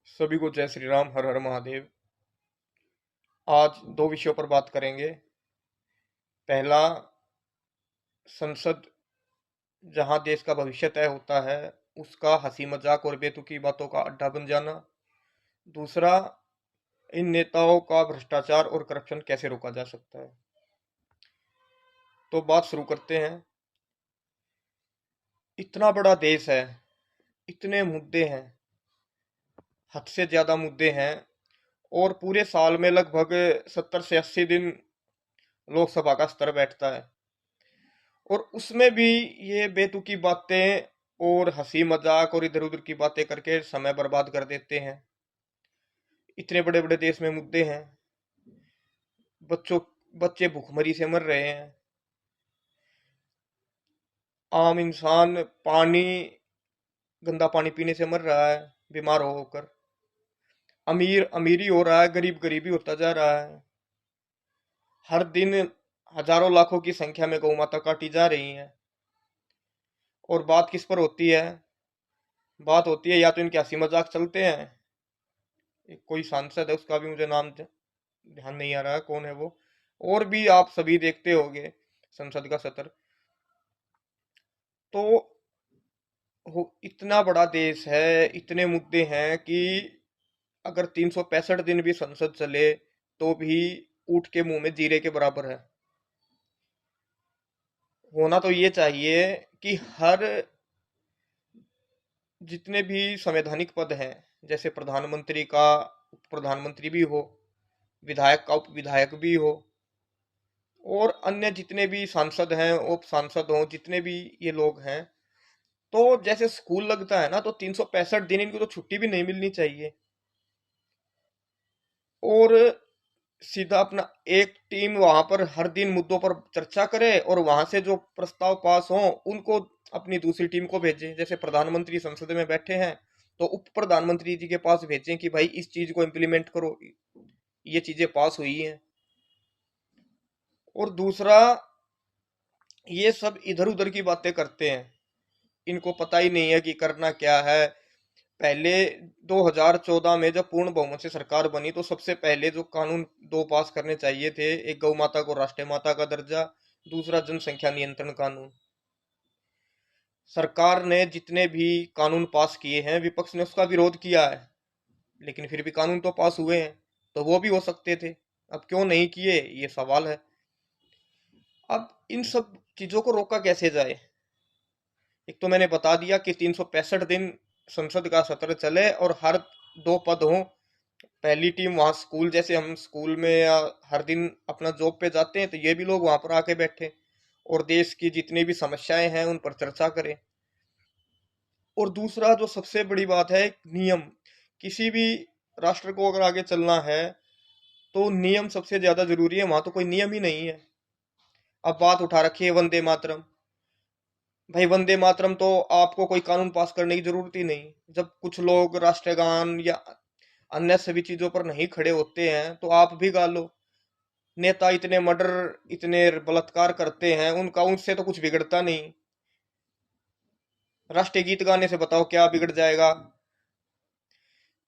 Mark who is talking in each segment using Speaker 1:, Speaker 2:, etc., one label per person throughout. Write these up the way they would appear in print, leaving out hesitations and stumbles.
Speaker 1: सभी को जय श्री राम। हर हर महादेव। आज दो विषयों पर बात करेंगे। पहला, संसद जहां देश का भविष्य तय होता है उसका हंसी मजाक और बेतुकी बातों का अड्डा बन जाना। दूसरा, इन नेताओं का भ्रष्टाचार और करप्शन कैसे रोका जा सकता है। तो बात शुरू करते हैं। इतना बड़ा देश है, इतने मुद्दे हैं, हद से ज्यादा मुद्दे हैं, और पूरे साल में लगभग 70 से 80 दिन लोकसभा का स्तर बैठता है। और उसमें भी ये बेतुकी बातें और हंसी मजाक और इधर उधर की बातें करके समय बर्बाद कर देते हैं। इतने बड़े बड़े देश में मुद्दे हैं, बच्चों बच्चे भूखमरी से मर रहे हैं, आम इंसान गंदा पानी पीने से मर रहा है बीमार होकर, अमीर अमीरी हो रहा है, गरीब गरीबी होता जा रहा है। हर दिन हजारों लाखों की संख्या में गौ माता काटी जा रही है। और बात किस पर होती है? बात होती है या तो इनके हंसी मजाक चलते हैं। एक कोई सांसद है, उसका भी मुझे नाम ध्यान नहीं आ रहा है, कौन है वो। और भी आप सभी देखते होंगे संसद का सत्र। तो इतना बड़ा देश है, इतने मुद्दे हैं कि अगर 365 दिन भी संसद चले तो भी ऊँट के मुंह में जीरे के बराबर है। होना तो ये चाहिए कि हर जितने भी संवैधानिक पद हैं, जैसे प्रधानमंत्री का उप प्रधानमंत्री भी हो, विधायक का उप विधायक भी हो, और अन्य जितने भी सांसद हैं, उप सांसद हों, जितने भी ये लोग हैं, तो जैसे स्कूल लगता है ना, तो 365 दिन इनको तो छुट्टी भी नहीं मिलनी चाहिए। और सीधा अपना एक टीम वहां पर हर दिन मुद्दों पर चर्चा करे और वहां से जो प्रस्ताव पास हो उनको अपनी दूसरी टीम को भेजे। जैसे प्रधानमंत्री संसद में बैठे हैं तो उप प्रधानमंत्री जी के पास भेजें कि भाई इस चीज को इम्प्लीमेंट करो, ये चीजें पास हुई हैं। और दूसरा, ये सब इधर उधर की बातें करते हैं, इनको पता ही नहीं है कि करना क्या है। पहले 2014 में जब पूर्ण बहुमत से सरकार बनी तो सबसे पहले जो कानून दो पास करने चाहिए थे, एक गौ माता को राष्ट्रीय माता का दर्जा, दूसरा जनसंख्या नियंत्रण कानून। सरकार ने जितने भी कानून पास किए हैं विपक्ष ने उसका विरोध किया है, लेकिन फिर भी कानून तो पास हुए हैं। तो वो भी हो सकते थे, अब क्यों नहीं किए, ये सवाल है। अब इन सब चीजों को रोका कैसे जाए? एक तो मैंने बता दिया कि 365 दिन संसद का सत्र चले और हर दो पद हों। पहली टीम वहां स्कूल, जैसे हम स्कूल में या हर दिन अपना जॉब पे जाते हैं, तो ये भी लोग वहां पर आके बैठे और देश की जितनी भी समस्याएं हैं उन पर चर्चा करें। और दूसरा जो सबसे बड़ी बात है, नियम। किसी भी राष्ट्र को अगर आगे चलना है तो नियम सबसे ज्यादा जरूरी है। वहां तो कोई नियम ही नहीं है। अब बात उठा रखी है वंदे मातरम। भाई वंदे मातरम तो आपको कोई कानून पास करने की जरूरत ही नहीं। जब कुछ लोग राष्ट्रगान या अन्य सभी चीजों पर नहीं खड़े होते हैं तो आप भी गा लो। नेता इतने मर्डर, इतने बलात्कार करते हैं, उनका उनसे तो कुछ बिगड़ता नहीं। राष्ट्रीय गीत गाने से बताओ क्या बिगड़ जाएगा?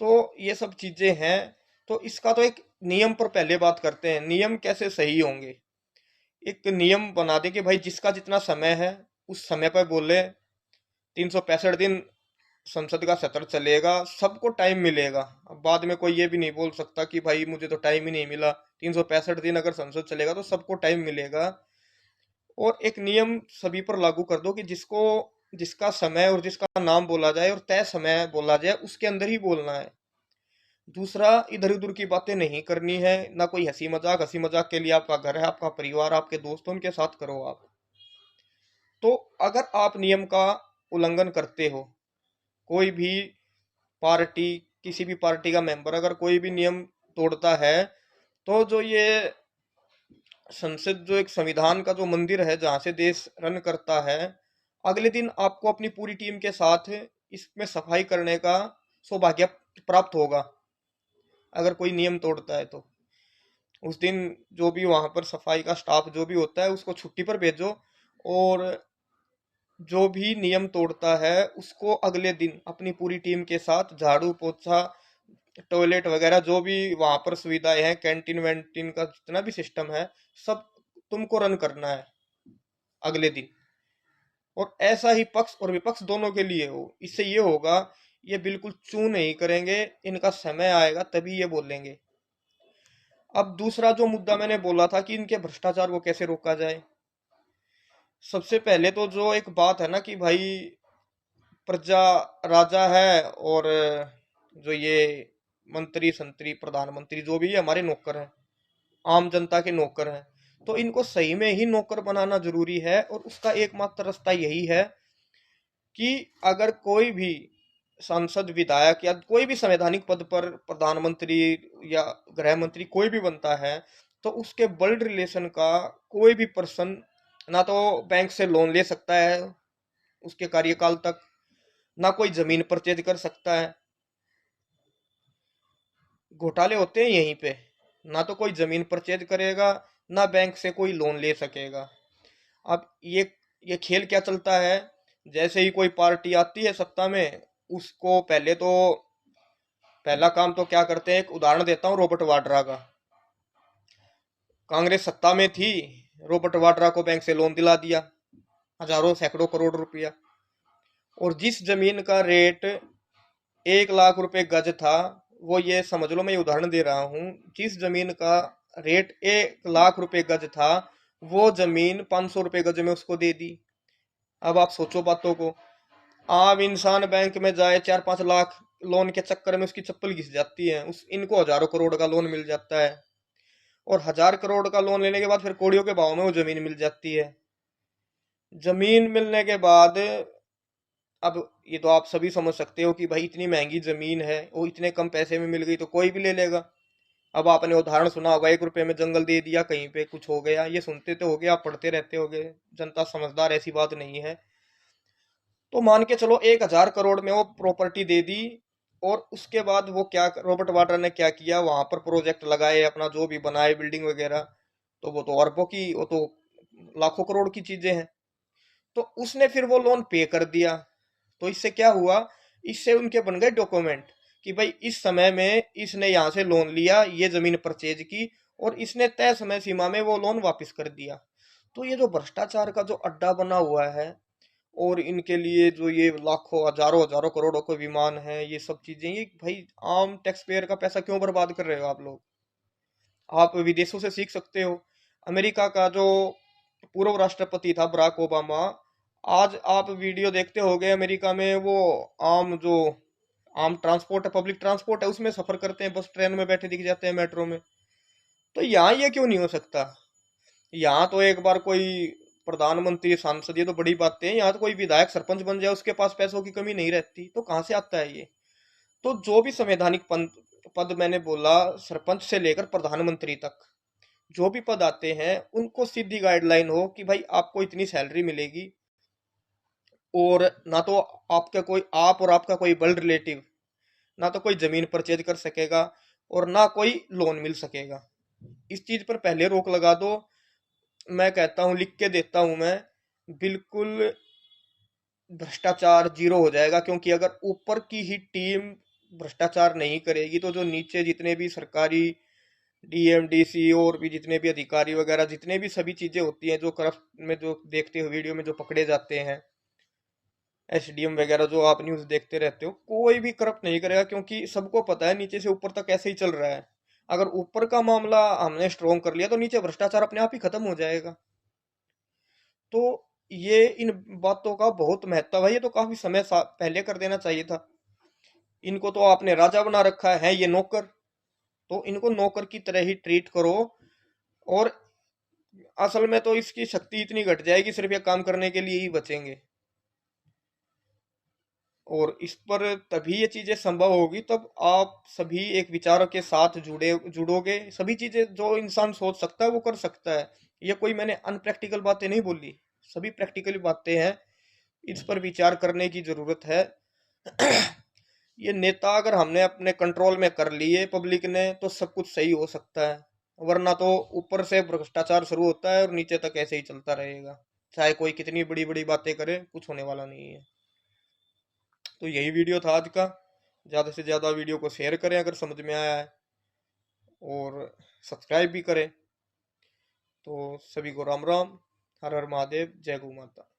Speaker 1: तो ये सब चीजें हैं। तो इसका तो एक नियम पर पहले बात करते हैं, नियम कैसे सही होंगे। एक नियम बना दे कि भाई जिसका जितना समय है उस समय पर बोले। 365 दिन संसद का सत्र चलेगा, सबको टाइम मिलेगा। अब बाद में कोई ये भी नहीं बोल सकता कि भाई मुझे तो टाइम ही नहीं मिला। 365 दिन अगर संसद चलेगा तो सबको टाइम मिलेगा। और एक नियम सभी पर लागू कर दो कि जिसको जिसका समय और जिसका नाम बोला जाए और तय समय बोला जाए उसके अंदर ही बोलना है। दूसरा, इधर उधर की बातें नहीं करनी है, ना कोई हंसी मजाक। हंसी मजाक के लिए आपका घर है, आपका परिवार, आपके दोस्तों, उनके साथ करो आप। तो अगर आप नियम का उल्लंघन करते हो, कोई भी पार्टी, किसी भी पार्टी का मेंबर अगर कोई भी नियम तोड़ता है, तो जो ये संसद, जो एक संविधान का जो मंदिर है जहां से देश रन करता है, अगले दिन आपको अपनी पूरी टीम के साथ इसमें सफाई करने का सौभाग्य प्राप्त होगा। अगर कोई नियम तोड़ता है तो उस दिन जो भी वहां पर सफाई का स्टाफ जो भी होता है उसको छुट्टी पर भेजो। और जो भी नियम तोड़ता है उसको अगले दिन अपनी पूरी टीम के साथ झाड़ू पोछा टॉयलेट वगैरह जो भी वहां पर सुविधाएं हैं, कैंटीन वैंटीन का जितना भी सिस्टम है, सब तुमको रन करना है अगले दिन। और ऐसा ही पक्ष और विपक्ष दोनों के लिए हो। इससे ये होगा, ये बिल्कुल चू नहीं करेंगे, इनका समय आएगा तभी ये बोलेंगे। अब दूसरा जो मुद्दा मैंने बोला था कि इनके भ्रष्टाचार को कैसे रोका जाए, सबसे पहले तो जो एक बात है ना कि भाई प्रजा राजा है, और जो ये मंत्री संतरी प्रधानमंत्री जो भी है हमारे नौकर हैं, आम जनता के नौकर हैं। तो इनको सही में ही नौकर बनाना जरूरी है, और उसका एकमात्र रास्ता यही है कि अगर कोई भी सांसद विधायक या कोई भी संवैधानिक पद पर प्रधानमंत्री या गृह मंत्री कोई भी बनता है, तो उसके ब्लड रिलेशन का कोई भी पर्सन ना तो बैंक से लोन ले सकता है उसके कार्यकाल तक, ना कोई जमीन परचेज कर सकता है। घोटाले होते हैं यहीं पे, ना तो कोई जमीन परचेज करेगा, ना बैंक से कोई लोन ले सकेगा। अब ये खेल क्या चलता है, जैसे ही कोई पार्टी आती है सत्ता में, उसको पहले तो पहला काम तो क्या करते हैं, एक उदाहरण देता हूँ रॉबर्ट वाड्रा का। कांग्रेस सत्ता में थी, रॉबर्ट वाड्रा को बैंक से लोन दिला दिया, हजारों सैकड़ों करोड़ रुपया। और जिस जमीन का रेट 1 लाख रुपए गज था, वो ये समझ लो, मैं ये उदाहरण दे रहा हूँ, जिस जमीन का रेट 1 लाख रुपए गज था, वो जमीन 500 रुपए गज में उसको दे दी। अब आप सोचो बातों को, आम इंसान बैंक में जाए 4-5 लाख लोन के चक्कर में उसकी चप्पल घिस जाती है, उस इनको हजारों करोड़ का लोन मिल जाता है। और 1000 करोड़ का लोन लेने के बाद फिर कौड़ियों के भाव में वो जमीन मिल जाती है। जमीन मिलने के बाद अब ये तो आप सभी समझ सकते हो कि भाई इतनी महंगी जमीन है, वो इतने कम पैसे में मिल गई तो कोई भी ले लेगा। अब आपने उदाहरण सुना होगा, 1 रुपए में जंगल दे दिया, कहीं पे कुछ हो गया, ये सुनते तो होगे, आप पढ़ते रहते होगे। जनता समझदार, ऐसी बात नहीं है। तो मान के चलो 1000 करोड़ में वो प्रॉपर्टी दे दी, और उसके बाद वो क्या, रॉबर्ट वाड्रा ने क्या किया, वहां पर प्रोजेक्ट लगाए, अपना जो भी बनाए बिल्डिंग वगैरह। तो वो तो अरबों की, वो तो लाखों करोड़ की चीजें हैं। तो उसने फिर वो लोन पे कर दिया। तो इससे क्या हुआ, इससे उनके बन गए डॉक्यूमेंट कि भाई इस समय में इसने यहाँ से लोन लिया, ये जमीन परचेज की, और इसने तय समय सीमा में वो लोन वापस कर दिया। तो ये जो भ्रष्टाचार का जो अड्डा बना हुआ है, और इनके लिए जो ये लाखों हजारों हजारों करोड़ों के विमान है, ये सब चीजें, ये भाई आम टैक्स पेयर का पैसा क्यों बर्बाद कर रहे हो आप लोग। आप विदेशों से सीख सकते हो। अमेरिका का जो पूर्व राष्ट्रपति था बराक ओबामा, आज आप वीडियो देखते होंगे, अमेरिका में वो आम जो आम ट्रांसपोर्ट है, पब्लिक ट्रांसपोर्ट है, उसमें सफर करते हैं, बस ट्रेन में बैठे दिख जाते हैं, मेट्रो में। तो यहाँ ये क्यों नहीं हो सकता। यहाँ तो एक बार कोई प्रधानमंत्री सांसद, ये तो बड़ी बातें हैं, यहाँ तो कोई विधायक सरपंच बन जाए, उसके पास पैसों की कमी नहीं रहती। तो कहाँ से आता है ये। तो जो भी संवैधानिक पद पद मैंने बोला, सरपंच से लेकर प्रधानमंत्री तक जो भी पद आते हैं, उनको सीधी गाइडलाइन हो कि भाई आपको इतनी सैलरी मिलेगी, और ना तो आपका कोई, आप और आपका कोई ब्लड रिलेटिव, ना तो कोई जमीन परचेज कर सकेगा, और ना कोई लोन मिल सकेगा। इस चीज पर पहले रोक लगा दो। मैं कहता हूं, लिख के देता हूं मैं, बिल्कुल भ्रष्टाचार जीरो हो जाएगा। क्योंकि अगर ऊपर की ही टीम भ्रष्टाचार नहीं करेगी, तो जो नीचे जितने भी सरकारी डीएमडीसी और भी जितने भी अधिकारी वगैरह, जितने भी सभी चीजें होती हैं जो करप्ट में, जो देखते हो वीडियो में जो पकड़े जाते हैं, एसडीएम वगैरह जो आप न्यूज देखते रहते हो, कोई भी करप्ट नहीं करेगा। क्योंकि सबको पता है नीचे से ऊपर तक ऐसे ही चल रहा है। अगर ऊपर का मामला हमने स्ट्रोंग कर लिया, तो नीचे भ्रष्टाचार अपने आप ही खत्म हो जाएगा। तो ये इन बातों का बहुत महत्व है। ये तो काफी समय पहले कर देना चाहिए था। इनको तो आपने राजा बना रखा है, ये नौकर। तो इनको नौकर की तरह ही ट्रीट करो। और असल में तो इसकी शक्ति इतनी घट जाएगी, सिर्फ ये काम करने के लिए ही बचेंगे। और इस पर तभी ये चीजें संभव होगी, तब आप सभी एक विचार के साथ जुड़ोगे। सभी चीजें जो इंसान सोच सकता है वो कर सकता है। ये कोई मैंने अनप्रैक्टिकल बातें नहीं बोली, सभी प्रैक्टिकल बातें हैं। इस पर विचार करने की जरूरत है। ये नेता अगर हमने अपने कंट्रोल में कर लिए पब्लिक ने, तो सब कुछ सही हो सकता है। वरना तो ऊपर से भ्रष्टाचार शुरू होता है और नीचे तक ऐसे ही चलता रहेगा। चाहे कोई कितनी बड़ी बड़ी बातें करे, कुछ होने वाला नहीं है। तो यही वीडियो था आज का। ज़्यादा से ज़्यादा वीडियो को शेयर करें अगर समझ में आया है, और सब्सक्राइब भी करें। तो सभी को राम राम, हर हर महादेव, जय गौ माता।